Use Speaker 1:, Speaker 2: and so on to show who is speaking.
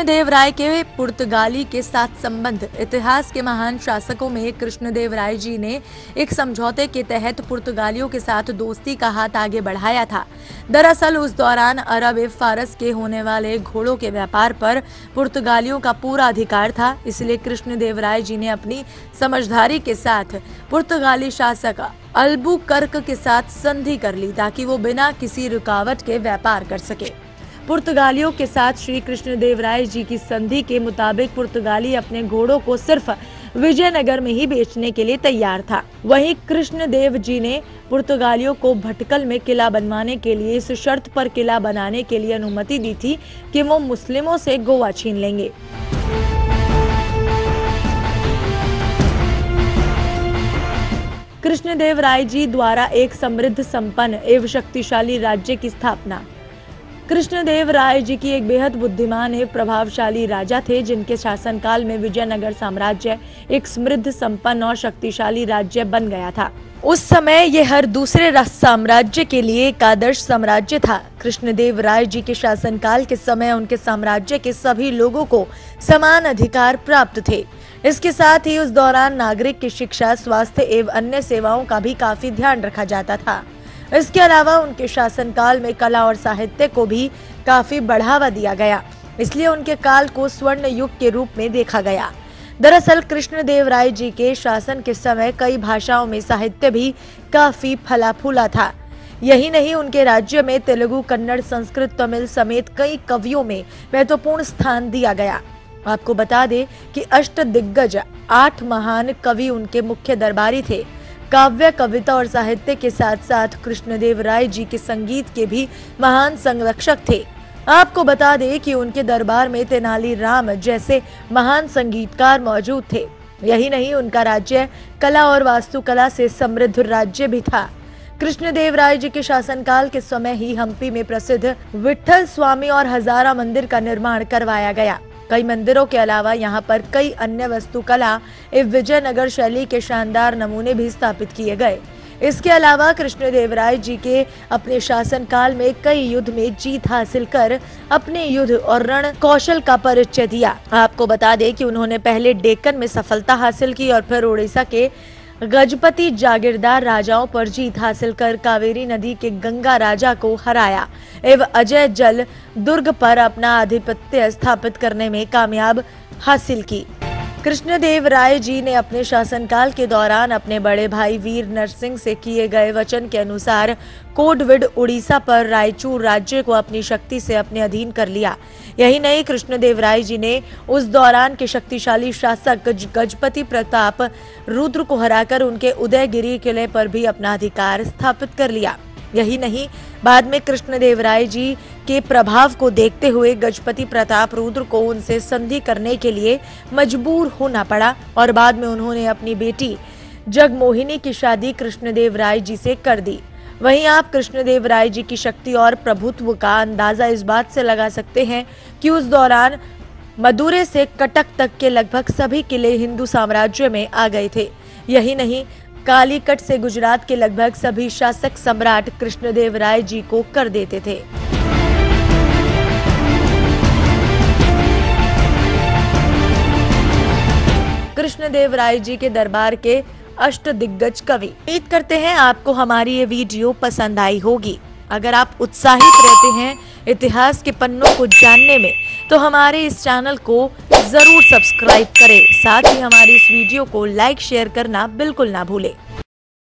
Speaker 1: कृष्णदेवराय के पुर्तगाली के साथ संबंध। इतिहास के महान शासकों में कृष्णदेवराय जी ने एक समझौते के तहत पुर्तगालियों के साथ दोस्ती का हाथ आगे बढ़ाया था। दरअसल उस दौरान अरब फारस के होने वाले घोड़ों के व्यापार पर पुर्तगालियों का पूरा अधिकार था। इसलिए कृष्णदेवराय जी ने अपनी समझदारी के साथ पुर्तगाली शासक अल्बुकर्क के साथ संधि कर ली ताकि वो बिना किसी रुकावट के व्यापार कर सके। पुर्तगालियों के साथ श्री कृष्णदेवराय जी की संधि के मुताबिक पुर्तगाली अपने घोड़ों को सिर्फ विजयनगर में ही बेचने के लिए तैयार था। वहीं कृष्णदेव जी ने पुर्तगालियों को भटकल में किला बनवाने के लिए इस शर्त पर किला बनाने के लिए अनुमति दी थी कि वो मुस्लिमों से गोवा छीन लेंगे। कृष्णदेवराय जी द्वारा एक समृद्ध, संपन्न एवं शक्तिशाली राज्य की स्थापना। कृष्णदेवराय जी की एक बेहद बुद्धिमान एवं प्रभावशाली राजा थे, जिनके शासनकाल में विजयनगर साम्राज्य एक समृद्ध, संपन्न और शक्तिशाली राज्य बन गया था। उस समय यह हर दूसरे साम्राज्य के लिए एक आदर्श साम्राज्य था। कृष्णदेवराय जी के शासनकाल के समय उनके साम्राज्य के सभी लोगों को समान अधिकार प्राप्त थे। इसके साथ ही उस दौरान नागरिक की शिक्षा, स्वास्थ्य एवं अन्य सेवाओं का भी काफी ध्यान रखा जाता था। इसके अलावा उनके शासनकाल में कला और साहित्य को भी काफी बढ़ावा दिया गया, इसलिए उनके काल को स्वर्ण युग के रूप में देखा गया। दरअसल कृष्णदेवराय जी के शासन के समय कई भाषाओं में साहित्य भी काफी फला फूला था। यही नहीं, उनके राज्य में तेलुगु, कन्नड़, संस्कृत, तमिल समेत कई कवियों में महत्वपूर्ण स्थान दिया गया। आपको बता दें कि अष्टदिग्गज 8 महान कवि उनके मुख्य दरबारी थे। काव्य, कविता और साहित्य के साथ साथ कृष्णदेवराय जी के संगीत के भी महान संरक्षक थे। आपको बता दें कि उनके दरबार में तेनालीराम जैसे महान संगीतकार मौजूद थे। यही नहीं, उनका राज्य कला और वास्तुकला से समृद्ध राज्य भी था। कृष्णदेवराय जी के शासनकाल के समय ही हम्पी में प्रसिद्ध विठल स्वामी और हजारा मंदिर का निर्माण करवाया गया। कई मंदिरों के अलावा यहाँ पर कई अन्य वास्तुकला एवं विजयनगर शैली के शानदार नमूने भी स्थापित किए गए। इसके अलावा कृष्णदेवराय जी के अपने शासनकाल में कई युद्ध में जीत हासिल कर अपने युद्ध और रण कौशल का परिचय दिया। आपको बता दें कि उन्होंने पहले डेक्कन में सफलता हासिल की और फिर उड़ीसा के गजपति जागीरदार राजाओं पर जीत हासिल कर कावेरी नदी के गंगा राजा को हराया एवं अजय जल दुर्ग पर अपना आधिपत्य स्थापित करने में कामयाब हासिल की। कृष्णदेवराय जी ने अपने शासनकाल के दौरान अपने बड़े भाई वीर नरसिंह से किए गए वचन के अनुसार कोडविड उड़ीसा पर रायचूर राज्य को अपनी शक्ति से अपने अधीन कर लिया। यही नहीं, कृष्णदेवराय जी ने उस दौरान के शक्तिशाली शासक गजपति प्रताप रुद्र को हराकर उनके उदयगिरी किले पर भी अपना अधिकार स्थापित कर लिया। यही नहीं, बाद में कृष्णदेवराय जी के प्रभाव को देखते हुए गजपति प्रताप रुद्र को उनसे संधि करने के लिए मजबूर होना पड़ा और बाद में उन्होंने अपनी बेटी जगमोहिनी की शादी कृष्णदेवराय जी से कर दी। वहीं आप कृष्णदेवराय जी की शक्ति और प्रभुत्व का अंदाजा इस बात से लगा सकते हैं कि उस दौरान मदुरै से कटक तक के लगभग सभी किले हिंदू साम्राज्य में आ गए थे। यही नहीं, कालीकट से गुजरात के लगभग सभी शासक सम्राट कृष्णदेवराय जी को कर देते थे। कृष्णदेवराय जी के दरबार के अष्टदिग्गज कवि। उम्मीद करते हैं आपको हमारी ये वीडियो पसंद आई होगी। अगर आप उत्साहित रहते हैं इतिहास के पन्नों को जानने में, तो हमारे इस चैनल को जरूर सब्सक्राइब करें। साथ ही हमारी इस वीडियो को लाइक, शेयर करना बिल्कुल ना भूलें।